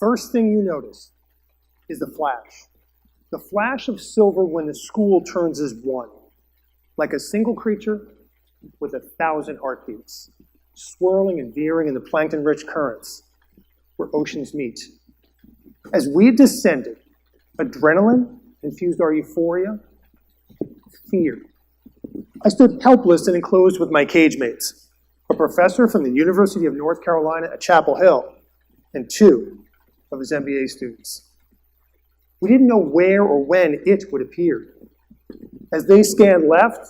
First thing you notice is the flash. The flash of silver when the school turns as one, like a single creature with 1,000 heartbeats, swirling and veering in the plankton-rich currents where oceans meet. As we descended, adrenaline infused our euphoria, fear. I stood helpless and enclosed with my cage mates, a professor from the University of North Carolina at Chapel Hill, and 2 of his MBA students. We didn't know where or when it would appear. As they scanned left,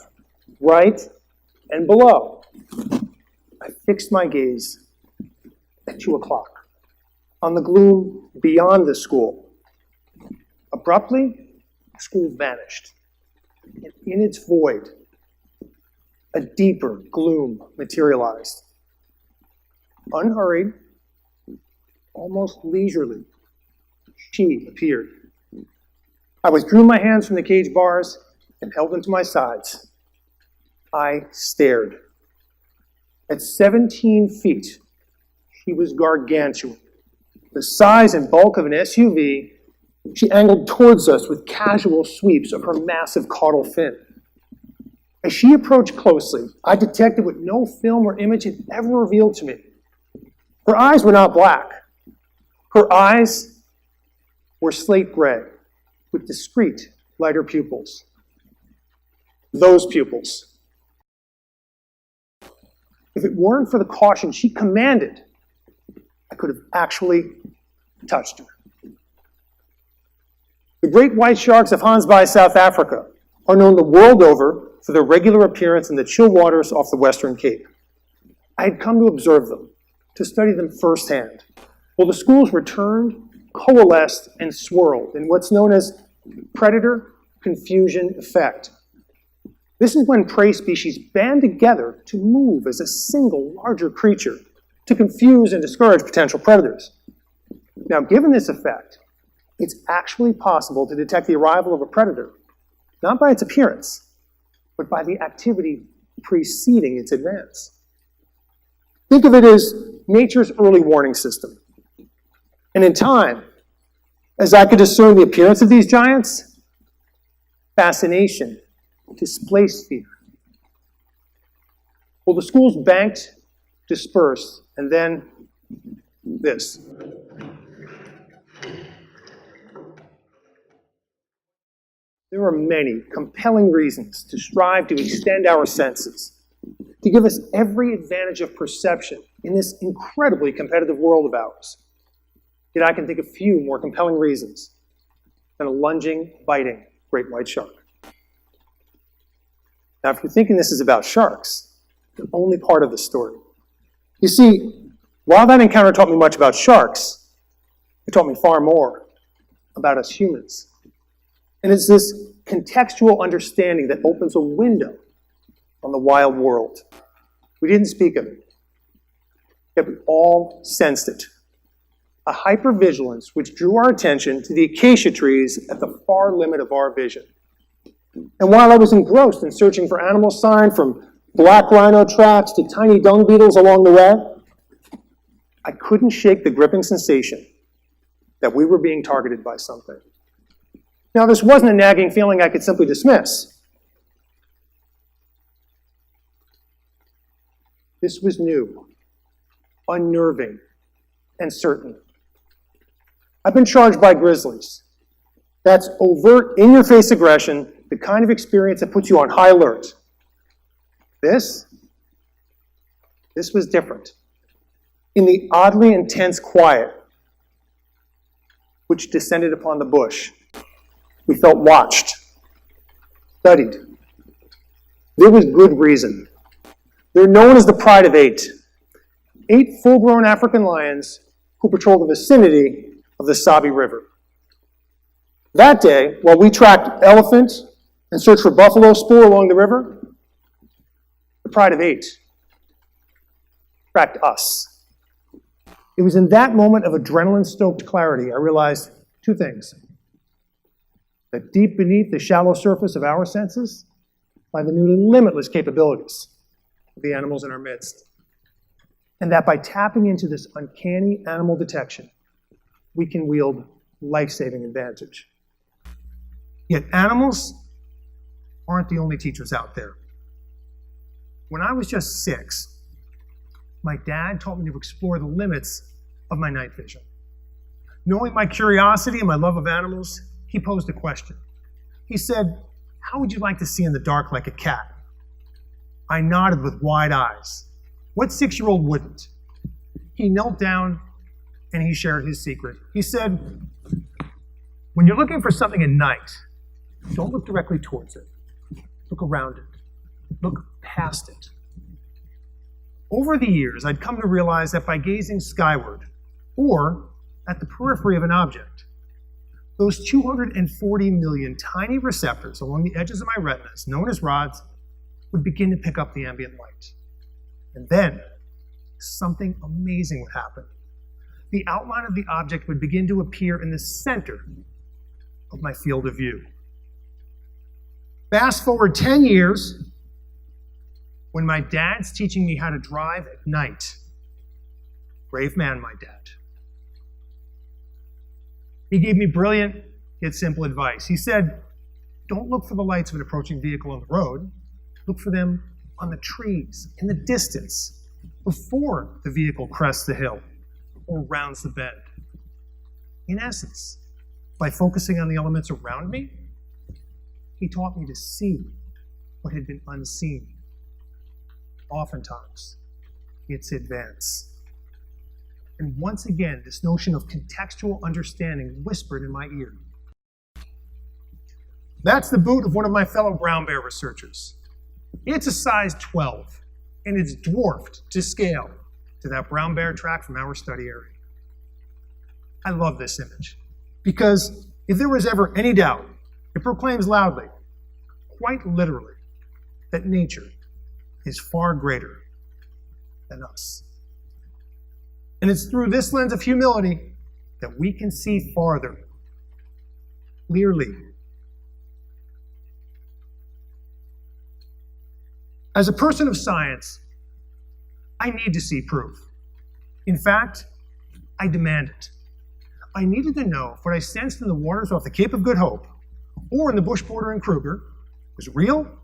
right, and below, I fixed my gaze at 2 o'clock on the gloom beyond the school. Abruptly, the school vanished. And in its void, a deeper gloom materialized. Unhurried, almost leisurely, she appeared. I withdrew my hands from the cage bars and held them to my sides. I stared. At 17 feet, she was gargantuan. The size and bulk of an SUV, she angled towards us with casual sweeps of her massive caudal fin. As she approached closely, I detected what no film or image had ever revealed to me. Her eyes were not black. Her eyes were slate gray with discrete, lighter pupils. Those pupils. If it weren't for the caution she commanded, I could have actually touched her. The great white sharks of Hansby, South Africa, are known the world over for their regular appearance in the chill waters off the Western Cape. I had come to observe them, to study them firsthand. Well, the schools returned, coalesced, and swirled in what's known as predator confusion effect. This is when prey species band together to move as a single larger creature to confuse and discourage potential predators. Now, given this effect, it's actually possible to detect the arrival of a predator, not by its appearance, but by the activity preceding its advance. Think of it as nature's early warning system. And in time, as I could discern the appearance of these giants, fascination displaced fear. Well, the schools banked, dispersed, and then this. There are many compelling reasons to strive to extend our senses, to give us every advantage of perception in this incredibly competitive world of ours. Yet I can think of few more compelling reasons than a lunging, biting great white shark. Now, if you're thinking this is about sharks, the only part of the story. You see, while that encounter taught me much about sharks, it taught me far more about us humans. And it's this contextual understanding that opens a window on the wild world. We didn't speak of it, yet we all sensed it. A hypervigilance which drew our attention to the acacia trees at the far limit of our vision. And while I was engrossed in searching for animal sign from black rhino tracks to tiny dung beetles along the way, I couldn't shake the gripping sensation that we were being targeted by something. Now, this wasn't a nagging feeling I could simply dismiss. This was new, unnerving, and certain. I've been charged by grizzlies. That's overt, in-your-face aggression, the kind of experience that puts you on high alert. This was different. In the oddly intense quiet which descended upon the bush, we felt watched, studied. There was good reason. They're known as the Pride of 8. 8 full-grown African lions who patrol the vicinity of the Sabi River. That day, while we tracked elephant and searched for buffalo spoor along the river, the Pride of 8 tracked us. It was in that moment of adrenaline-stoked clarity I realized 2 things. That deep beneath the shallow surface of our senses lie the nearly limitless capabilities of the animals in our midst. And that by tapping into this uncanny animal detection, we can wield life-saving advantage. Yet animals aren't the only teachers out there. When I was just 6, my dad taught me to explore the limits of my night vision. Knowing my curiosity and my love of animals, he posed a question. He said, "How would you like to see in the dark like a cat?" I nodded with wide eyes. What 6-year-old wouldn't? He knelt down and he shared his secret. He said, "When you're looking for something at night, don't look directly towards it. Look around it. Look past it." Over the years, I'd come to realize that by gazing skyward, or at the periphery of an object, those 240 million tiny receptors along the edges of my retinas, known as rods, would begin to pick up the ambient light. And then, something amazing would happen. The outline of the object would begin to appear in the center of my field of view. Fast forward 10 years, when my dad's teaching me how to drive at night. Brave man, my dad. He gave me brilliant yet simple advice. He said, "Don't look for the lights of an approaching vehicle on the road. Look for them on the trees, in the distance, before the vehicle crests the hill or rounds the bend." In essence, by focusing on the elements around me, he taught me to see what had been unseen. Oftentimes, it's advance. And once again, this notion of contextual understanding whispered in my ear. That's the boot of one of my fellow brown bear researchers. It's a size 12, and it's dwarfed to scale to that brown bear track from our study area. I love this image, because if there was ever any doubt, it proclaims loudly, quite literally, that nature is far greater than us. And it's through this lens of humility that we can see farther, clearly. As a person of science, I need to see proof. In fact, I demand it. I needed to know if what I sensed in the waters off the Cape of Good Hope or in the bush border in Kruger was real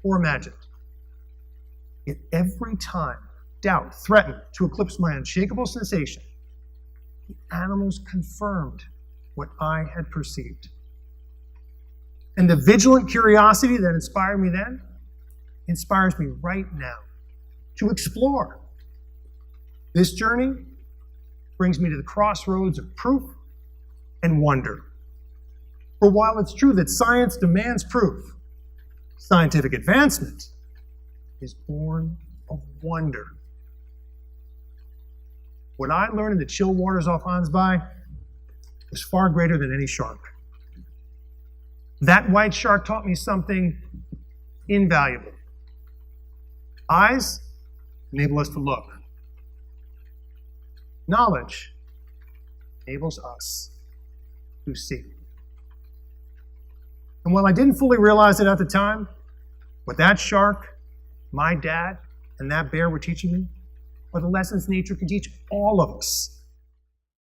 or imagined. Yet every time doubt threatened to eclipse my unshakable sensation, the animals confirmed what I had perceived. And the vigilant curiosity that inspired me then inspires me right now to explore. This journey brings me to the crossroads of proof and wonder. For while it's true that science demands proof, scientific advancement is born of wonder. What I learned in the chill waters off Ansbach was far greater than any shark. That white shark taught me something invaluable. Eyes enable us to look. Knowledge enables us to see. And while I didn't fully realize it at the time, what that shark, my dad, and that bear were teaching me are the lessons nature can teach all of us